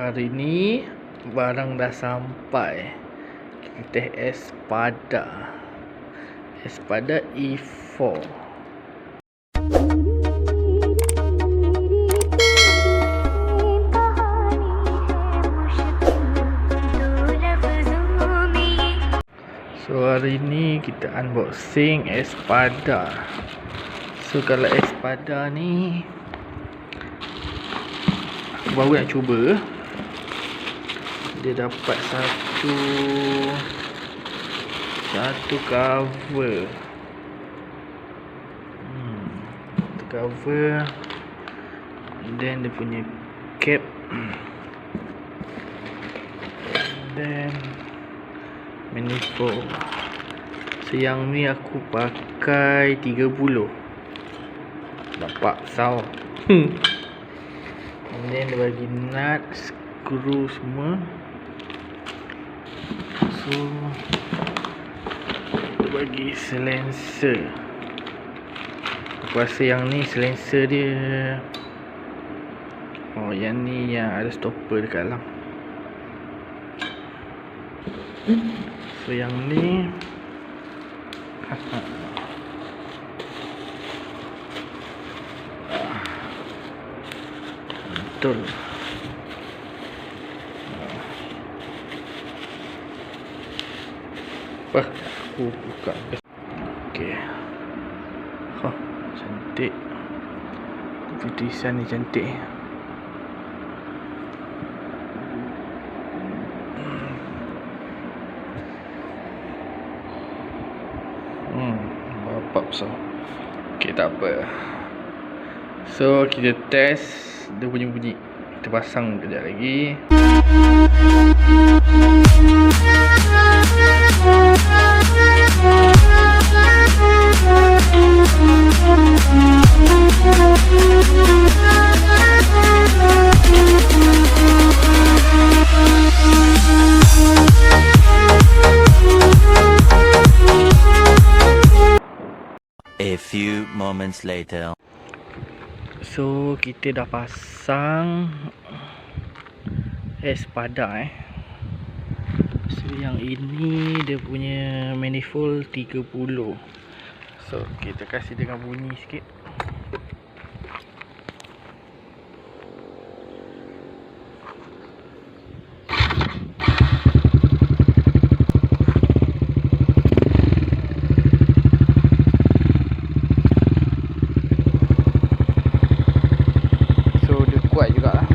Hari ni barang dah sampai. Kita Espada E4. So hari ni kita unboxing Espada. So kalau Espada ni aku baru nak cuba. Dia dapat satu cover. Cover. And then dia punya cap. And then manifold. So yang ni aku pakai 30. Nampak saw. And then dia bagi nut, skru semua. So dia bagi silencer. Aku rasa yang ni silencer dia. Oh, yang ni yang ada stopper dekat dalam. So yang ni betul. Aku buka. Okey. Cantik. Design ni cantik. Bapak besar. Okey, tak apa. So kita test dia punya bunyi. Kita pasang kejap lagi. A few moments later. So kita dah pasang Espada. So yang ini dia punya manifold 30. So kita kasih dengan bunyi sikit. Kuat juga lah.